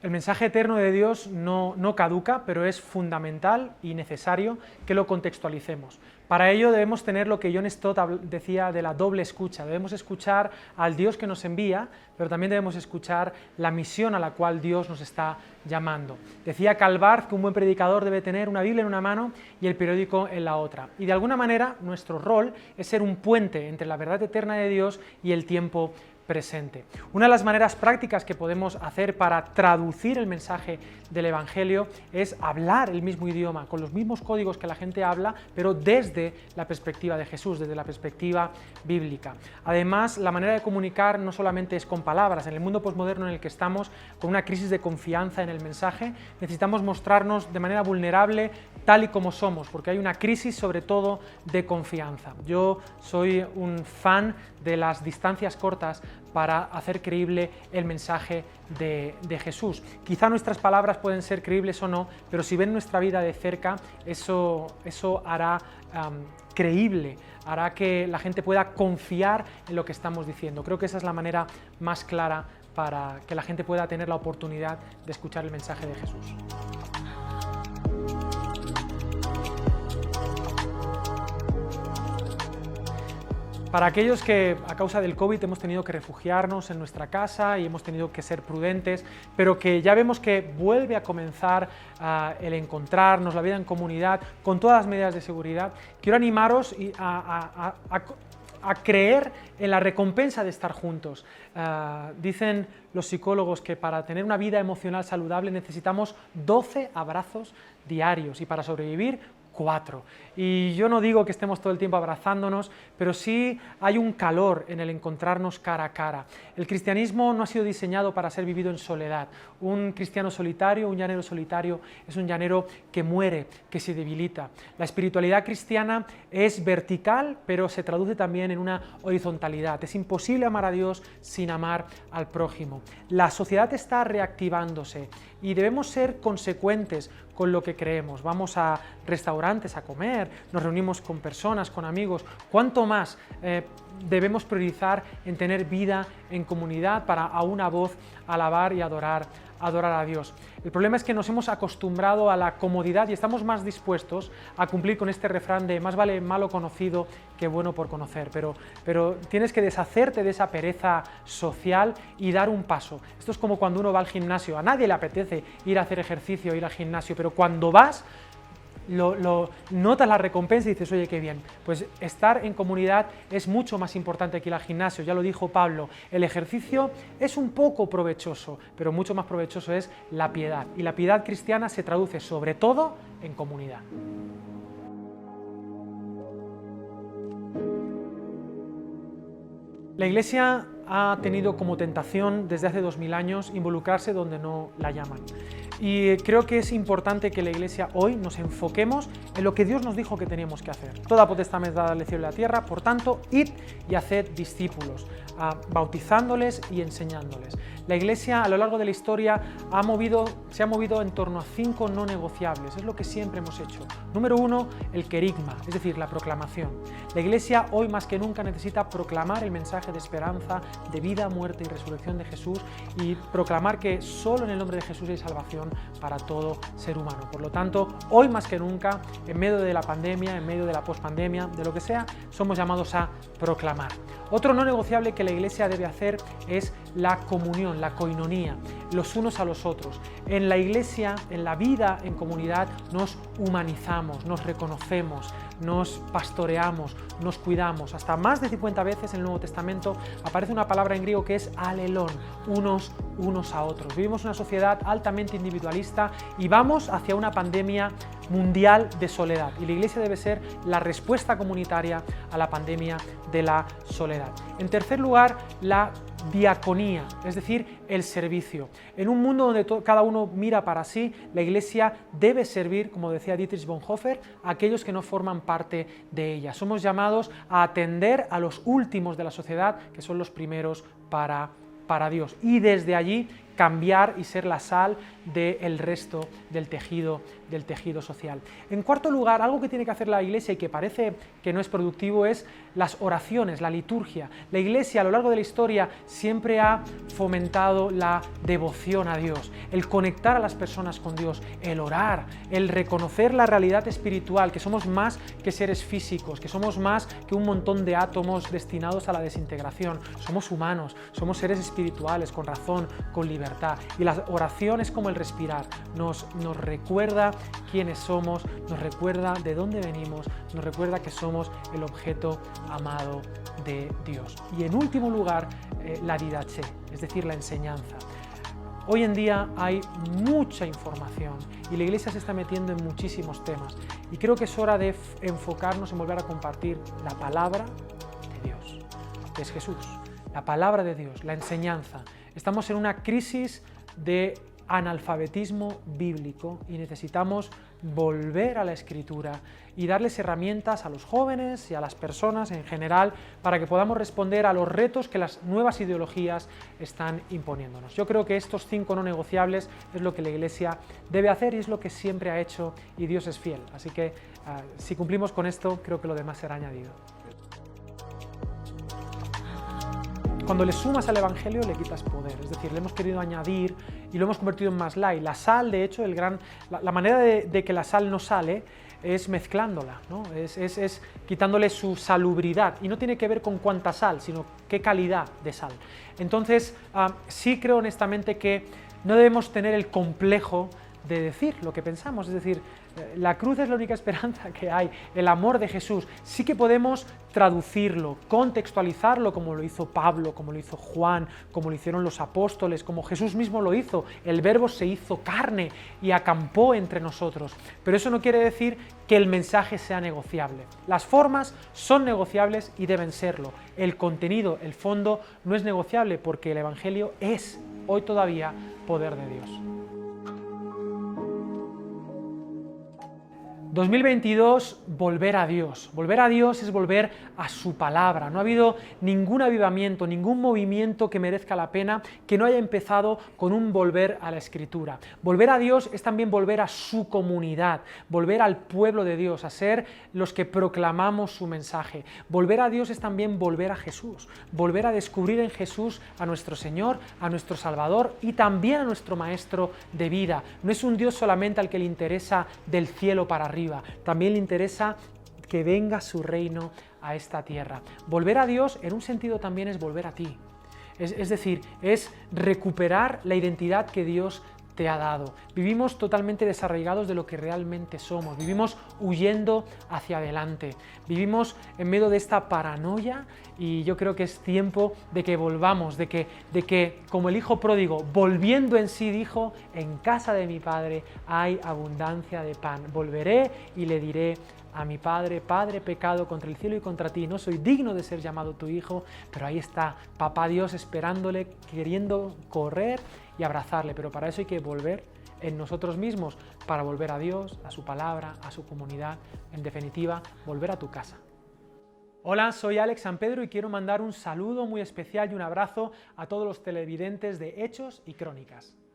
El mensaje eterno de Dios no caduca, pero es fundamental y necesario que lo contextualicemos. Para ello debemos tener lo que John Stott decía de la doble escucha. Debemos escuchar al Dios que nos envía, pero también debemos escuchar la misión a la cual Dios nos está llamando. Decía Calvart que un buen predicador debe tener una Biblia en una mano y el periódico en la otra. Y de alguna manera nuestro rol es ser un puente entre la verdad eterna de Dios y el tiempo presente. Una de las maneras prácticas que podemos hacer para traducir el mensaje del Evangelio es hablar el mismo idioma, con los mismos códigos que la gente habla, pero desde la perspectiva de Jesús, desde la perspectiva bíblica. Además, la manera de comunicar no solamente es con palabras. En el mundo posmoderno en el que estamos, con una crisis de confianza en el mensaje, necesitamos mostrarnos de manera vulnerable, tal y como somos, porque hay una crisis sobre todo de confianza. Yo soy un fan de las distancias cortas para hacer creíble el mensaje de Jesús. Quizá nuestras palabras pueden ser creíbles o no, pero si ven nuestra vida de cerca, eso hará creíble, hará que la gente pueda confiar en lo que estamos diciendo. Creo que esa es la manera más clara para que la gente pueda tener la oportunidad de escuchar el mensaje de Jesús. Para aquellos que a causa del COVID hemos tenido que refugiarnos en nuestra casa y hemos tenido que ser prudentes, pero que ya vemos que vuelve a comenzar el encontrarnos, la vida en comunidad, con todas las medidas de seguridad, quiero animaros a creer en la recompensa de estar juntos. Dicen los psicólogos que para tener una vida emocional saludable necesitamos 12 abrazos diarios y para sobrevivir 4. Y yo no digo que estemos todo el tiempo abrazándonos, pero sí hay un calor en el encontrarnos cara a cara. El cristianismo no ha sido diseñado para ser vivido en soledad. Un cristiano solitario, un llanero solitario, es un llanero que muere, que se debilita. La espiritualidad cristiana es vertical, pero se traduce también en una horizontalidad. Es imposible amar a Dios sin amar al prójimo. La sociedad está reactivándose y debemos ser consecuentes con lo que creemos. Vamos a restaurantes a comer, nos reunimos con personas, con amigos. ¿Cuánto más debemos priorizar en tener vida en comunidad para a una voz alabar y adorar a Dios? El problema es que nos hemos acostumbrado a la comodidad y estamos más dispuestos a cumplir con este refrán de más vale malo conocido que bueno por conocer, pero tienes que deshacerte de esa pereza social y dar un paso. Esto es como cuando uno va al gimnasio. A nadie le apetece ir a hacer ejercicio, ir al gimnasio, pero cuando vas notas la recompensa y dices, oye, qué bien. Pues estar en comunidad es mucho más importante que ir al gimnasio. Ya lo dijo Pablo, el ejercicio es un poco provechoso, pero mucho más provechoso es la piedad. Y la piedad cristiana se traduce sobre todo en comunidad. La Iglesia ha tenido como tentación desde hace 2000 años involucrarse donde no la llaman. Y creo que es importante que la Iglesia hoy nos enfoquemos en lo que Dios nos dijo que teníamos que hacer. Toda potestad me es dada al cielo y la tierra, por tanto, id y haced discípulos, bautizándoles y enseñándoles. La Iglesia a lo largo de la historia se ha movido en torno a 5 no negociables, es lo que siempre hemos hecho. Número 1, el querigma, es decir, la proclamación. La Iglesia hoy más que nunca necesita proclamar el mensaje de esperanza, de vida, muerte y resurrección de Jesús y proclamar que solo en el nombre de Jesús hay salvación para todo ser humano. Por lo tanto, hoy más que nunca, en medio de la pandemia, en medio de la pospandemia, de lo que sea, somos llamados a proclamar. Otro no negociable que la Iglesia debe hacer es la comunión, la koinonía, los unos a los otros. En la Iglesia, en la vida en comunidad, nos humanizamos, nos reconocemos, nos pastoreamos, nos cuidamos. Hasta más de 50 veces en el Nuevo Testamento aparece una palabra en griego que es alelón, unos a otros. Vivimos una sociedad altamente individualista y vamos hacia una pandemia mundial de soledad. Y la Iglesia debe ser la respuesta comunitaria a la pandemia de la soledad. En tercer lugar, la diaconía, es decir, el servicio. En un mundo donde cada uno mira para sí, la Iglesia debe servir, como decía Dietrich Bonhoeffer, a aquellos que no forman parte de ella. Somos llamados a atender a los últimos de la sociedad, que son los primeros para Dios. Y desde allí cambiar y ser la sal del resto del tejido social. En cuarto lugar, algo que tiene que hacer la Iglesia y que parece que no es productivo es las oraciones, la liturgia. La Iglesia a lo largo de la historia siempre ha fomentado la devoción a Dios, el conectar a las personas con Dios, el orar, el reconocer la realidad espiritual, que somos más que seres físicos, que somos más que un montón de átomos destinados a la desintegración. Somos humanos, somos seres espirituales, con razón, con libertad. Y la oración es como el respirar, nos recuerda quiénes somos, nos recuerda de dónde venimos, nos recuerda que somos el objeto amado de Dios. Y en último lugar, la didaché, es decir, la enseñanza. Hoy en día hay mucha información y la Iglesia se está metiendo en muchísimos temas y creo que es hora de enfocarnos en volver a compartir la palabra de Dios, que es Jesús, la palabra de Dios, la enseñanza. Estamos en una crisis de analfabetismo bíblico y necesitamos volver a la Escritura y darles herramientas a los jóvenes y a las personas en general para que podamos responder a los retos que las nuevas ideologías están imponiéndonos. Yo creo que estos 5 no negociables es lo que la Iglesia debe hacer y es lo que siempre ha hecho y Dios es fiel. Así que si cumplimos con esto, creo que lo demás será añadido. Cuando le sumas al Evangelio le quitas poder, es decir, le hemos querido añadir y lo hemos convertido en más light. La sal, de hecho, la manera de que la sal no sale es mezclándola, ¿no? Es quitándole su salubridad y no tiene que ver con cuánta sal, sino qué calidad de sal. Entonces, sí creo honestamente que no debemos tener el complejo de decir lo que pensamos, es decir, la cruz es la única esperanza que hay, el amor de Jesús. Sí que podemos traducirlo, contextualizarlo como lo hizo Pablo, como lo hizo Juan, como lo hicieron los apóstoles, como Jesús mismo lo hizo. El Verbo se hizo carne y acampó entre nosotros. Pero eso no quiere decir que el mensaje sea negociable. Las formas son negociables y deben serlo. El contenido, el fondo, no es negociable porque el Evangelio es, hoy todavía, poder de Dios. 2022, volver a Dios. Volver a Dios es volver a su palabra. No ha habido ningún avivamiento, ningún movimiento que merezca la pena que no haya empezado con un volver a la Escritura. Volver a Dios es también volver a su comunidad, volver al pueblo de Dios, a ser los que proclamamos su mensaje. Volver a Dios es también volver a Jesús, volver a descubrir en Jesús a nuestro Señor, a nuestro Salvador y también a nuestro Maestro de vida. No es un Dios solamente al que le interesa del cielo para arriba, también le interesa que venga su reino a esta tierra. Volver a Dios en un sentido también es volver a ti. Es decir, es recuperar la identidad que Dios te ha dado. Vivimos totalmente desarraigados de lo que realmente somos, vivimos huyendo hacia adelante, vivimos en medio de esta paranoia y yo creo que es tiempo de que volvamos, de que como el hijo pródigo, volviendo en sí dijo, en casa de mi padre hay abundancia de pan, volveré y le diré a mi padre, Padre, pecado contra el cielo y contra ti, no soy digno de ser llamado tu hijo, pero ahí está Papá Dios esperándole, queriendo correr y abrazarle, pero para eso hay que volver en nosotros mismos, para volver a Dios, a su palabra, a su comunidad, en definitiva, volver a tu casa. Hola, soy Alex San Pedro y quiero mandar un saludo muy especial y un abrazo a todos los televidentes de Hechos y Crónicas.